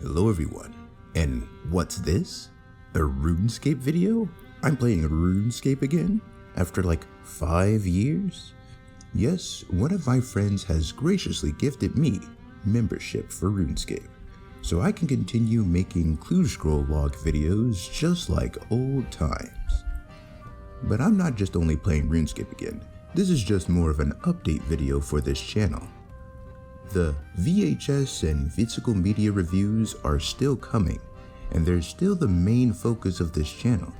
Hello everyone, and what's this? A Runescape video? I'm playing Runescape again? After like 5 years? Yes, one of my friends has graciously gifted me membership for Runescape, so I can continue making clue scroll log videos just like old times. But I'm not just only playing Runescape again, this is just more of an update video for this channel. The VHS and physical media reviews are still coming, and they're still the main focus of this channel.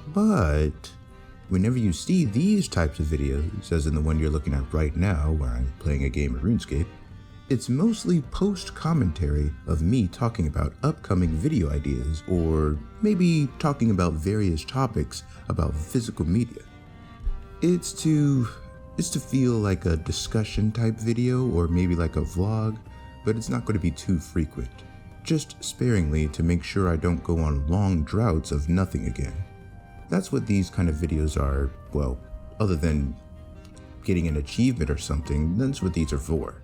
But whenever you see these types of videos, as in the one you're looking at right now where I'm playing a game of RuneScape, it's mostly post-commentary of me talking about upcoming video ideas, or maybe talking about various topics about physical media. It's to feel like a discussion type video, or maybe like a vlog, but it's not going to be too frequent. Just sparingly to make sure I don't go on long droughts of nothing again. That's what these kind of videos are, well, other than getting an achievement or something, that's what these are for.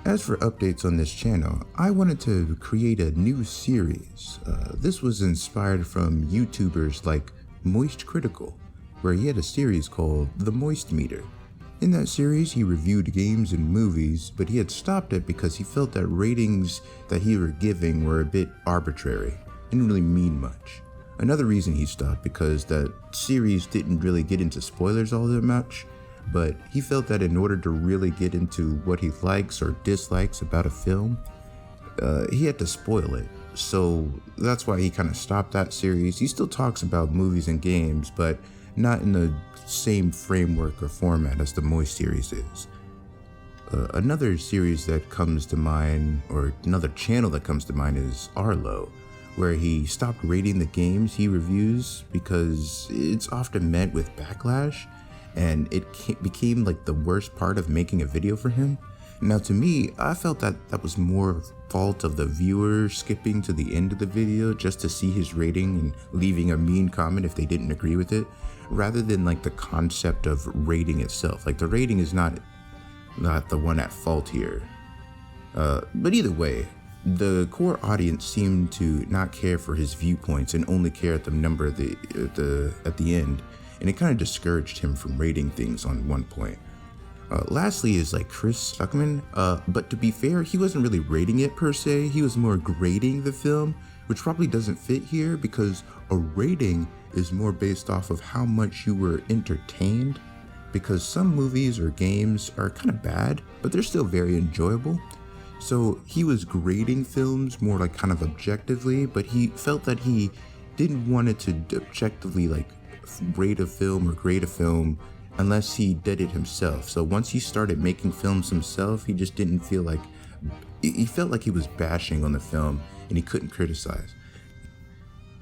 As for updates on this channel, I wanted to create a new series. This was inspired from YouTubers like Moist Critical, where he had a series called The Moist Meter. In that series, he reviewed games and movies, but he had stopped it because he felt that ratings that he were giving were a bit arbitrary, didn't really mean much. Another reason he stopped because that series didn't really get into spoilers all that much, but he felt that in order to really get into what he likes or dislikes about a film, he had to spoil it. So that's why he kind of stopped that series. He still talks about movies and games, but not in the same framework or format as the Moist series is. Another series that comes to mind, or another channel that comes to mind, is Arlo, where he stopped rating the games he reviews because it's often met with backlash, and it became like the worst part of making a video for him. Now to me, I felt that that was more fault of the viewer skipping to the end of the video just to see his rating and leaving a mean comment if they didn't agree with it, rather than like the concept of rating itself. Like the rating is not the one at fault here. But either way, the core audience seemed to not care for his viewpoints and only care at the number at the end, and it kind of discouraged him from rating things on one point. Lastly is like Chris Stuckman, but to be fair, he wasn't really rating it per se, he was more grading the film, which probably doesn't fit here because a rating is more based off of how much you were entertained, because some movies or games are kind of bad, but they're still very enjoyable. So he was grading films more like kind of objectively, but he felt that he didn't want it to objectively like rate a film or grade a film unless he did it himself. So once he started making films himself, he just didn't feel like, he felt like he was bashing on the film and he couldn't criticize.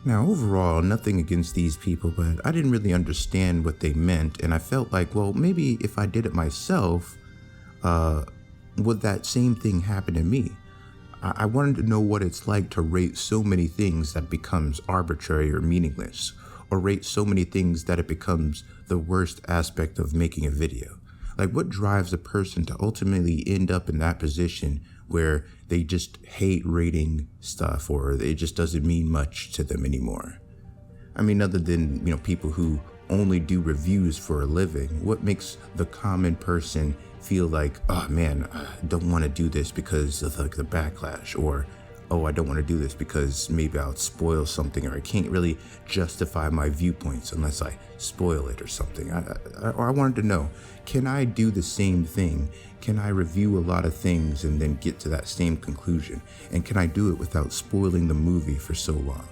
Now overall, nothing against these people, but I didn't really understand what they meant, and I felt like, well, maybe if I did it myself, would that same thing happen to me? I wanted to know what it's like to rate so many things that becomes arbitrary or meaningless, or rate so many things that it becomes the worst aspect of making a video. Like what drives a person to ultimately end up in that position where they just hate rating stuff, or it just doesn't mean much to them anymore? I mean, other than, people who only do reviews for a living, what makes the common person feel like, oh man, I don't want to do this because of like the backlash, or oh, I don't want to do this because maybe I'll spoil something, or I can't really justify my viewpoints unless I spoil it or something. I wanted to know, can I do the same thing? Can I review a lot of things and then get to that same conclusion? And can I do it without spoiling the movie for so long?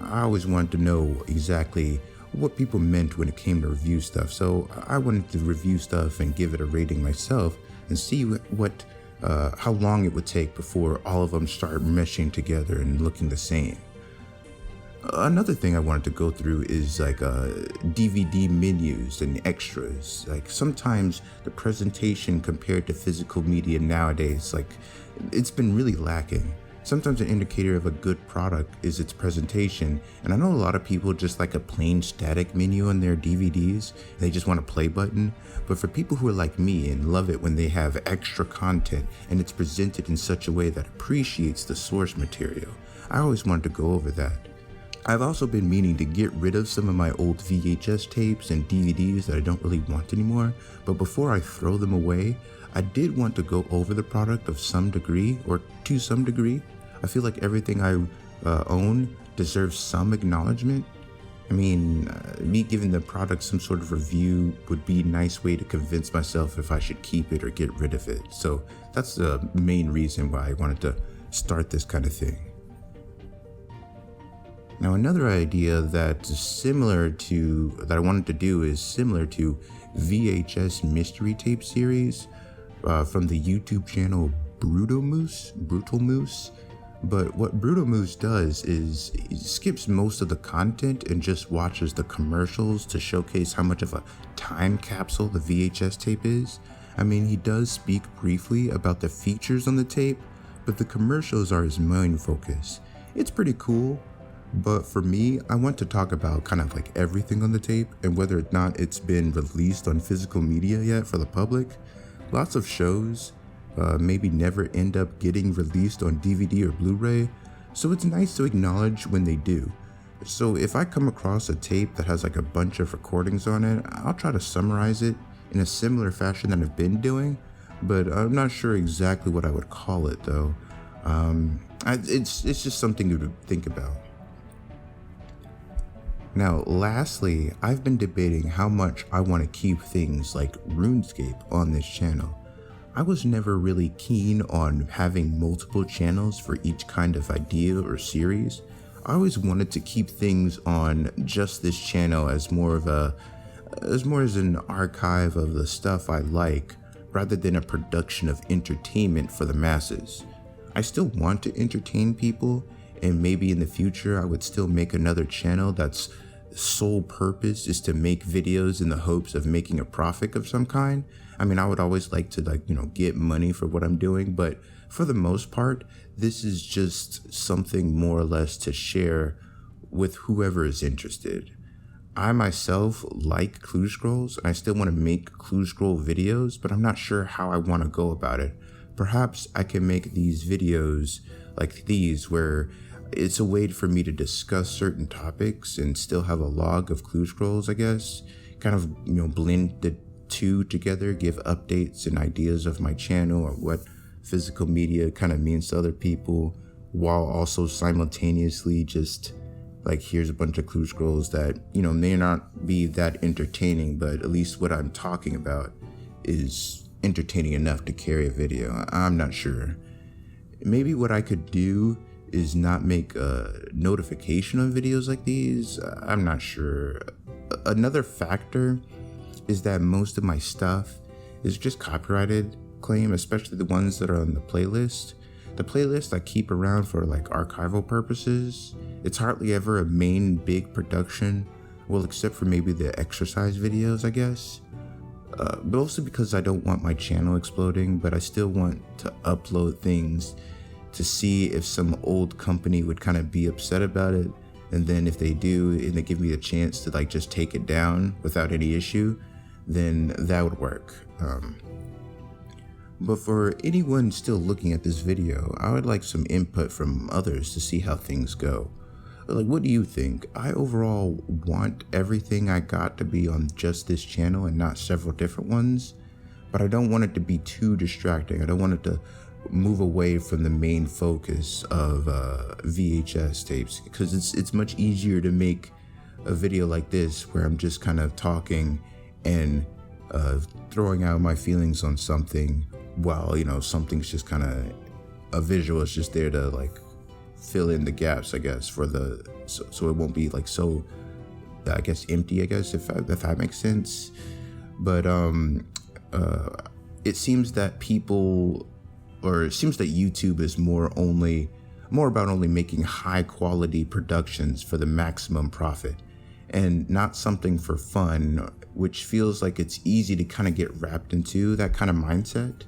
I always wanted to know exactly what people meant when it came to review stuff. So I wanted to review stuff and give it a rating myself and see how long it would take before all of them start meshing together and looking the same. Another thing I wanted to go through is like DVD menus and extras. Like sometimes the presentation compared to physical media nowadays, like it's been really lacking. Sometimes an indicator of a good product is its presentation, and I know a lot of people just like a plain static menu on their DVDs. They just want a play button. But for people who are like me and love it when they have extra content and it's presented in such a way that appreciates the source material, I always wanted to go over that. I've also been meaning to get rid of some of my old VHS tapes and DVDs that I don't really want anymore, but before I throw them away, I did want to go over the product of some degree, or to some degree. I feel like everything I own deserves some acknowledgement. I mean, me giving the product some sort of review would be a nice way to convince myself if I should keep it or get rid of it. So that's the main reason why I wanted to start this kind of thing. Now, another idea that I wanted to do is similar to VHS mystery tape series from the YouTube channel Brutal Moose. But what Brutal Moose does is he skips most of the content and just watches the commercials to showcase how much of a time capsule the VHS tape is. I mean, he does speak briefly about the features on the tape, but the commercials are his main focus. It's pretty cool, but for me, I want to talk about kind of like everything on the tape and whether or not it's been released on physical media yet for the public. Lots of shows maybe never end up getting released on DVD or Blu-ray, so it's nice to acknowledge when they do. So if I come across a tape that has like a bunch of recordings on it, I'll try to summarize it in a similar fashion that I've been doing, but I'm not sure exactly what I would call it though. It's just something to think about. Now, lastly, I've been debating how much I want to keep things like Runescape on this channel. I was never really keen on having multiple channels for each kind of idea or series. I always wanted to keep things on just this channel as more as an archive of the stuff I like, rather than a production of entertainment for the masses. I still want to entertain people, and maybe in the future I would still make another channel that's sole purpose is to make videos in the hopes of making a profit of some kind. I mean, I would always like to get money for what I'm doing, but for the most part, this is just something more or less to share with whoever is interested. I myself like clue scrolls. I still want to make clue scroll videos, but I'm not sure how I want to go about it. Perhaps I can make these videos like these where it's a way for me to discuss certain topics and still have a log of clue scrolls, I guess. Kind of, blend the two together, give updates and ideas of my channel or what physical media kind of means to other people, while also simultaneously just like, here's a bunch of clue scrolls that, may not be that entertaining, but at least what I'm talking about is entertaining enough to carry a video. I'm not sure. Maybe what I could do is not make a notification on videos like these. I'm not sure. Another factor is that most of my stuff is just copyrighted claim, especially the ones that are on the playlist. The playlist I keep around for like archival purposes. It's hardly ever a main big production, well, except for maybe the exercise videos, I guess. Mostly because I don't want my channel exploding, but I still want to upload things to see if some old company would kind of be upset about it. And then if they do, and they give me a chance to like just take it down without any issue, then that would work. But for anyone still looking at this video, I would like some input from others to see how things go. Like, what do you think? I overall want everything I got to be on just this channel and not several different ones, but I don't want it to be too distracting. I don't want it to move away from the main focus of VHS tapes, because it's much easier to make a video like this where I'm just kind of talking and throwing out my feelings on something while something's just kind of a visual is just there to like fill in the gaps, I guess, for the so it won't be like so I guess empty, I guess, if that makes sense. But it seems that YouTube is more about only making high quality productions for the maximum profit and not something for fun, which feels like it's easy to kind of get wrapped into that kind of mindset.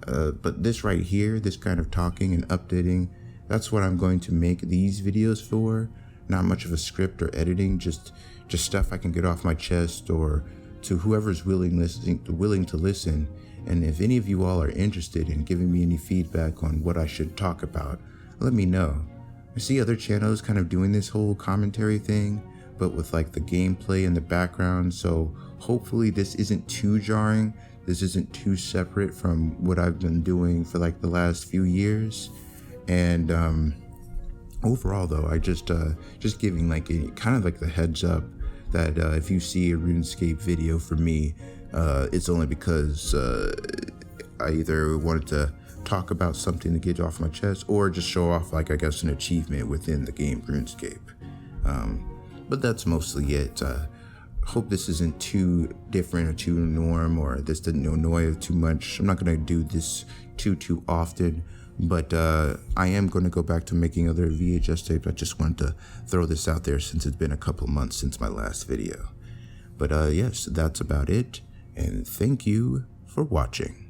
But this right here, this kind of talking and updating, That's what I'm going to make these videos for. Not much of a script or editing, just stuff I can get off my chest, or to whoever's willing to listen. And if any of you all are interested in giving me any feedback on what I should talk about, let me know. I see other channels kind of doing this whole commentary thing, but with like the gameplay in the background, so hopefully this isn't too jarring. This isn't too separate from what I've been doing for like the last few years. And overall though, I just giving like a kind of like the heads up that if you see a RuneScape video from me, it's only because I either wanted to talk about something to get off my chest, or just show off, like, I guess, an achievement within the game RuneScape. But that's mostly it. Hope this isn't too different or too norm, or this didn't annoy you too much. I'm not going to do this too often, but I am going to go back to making other VHS tapes. I just wanted to throw this out there since it's been a couple months since my last video. But yes, that's about it, and thank you for watching.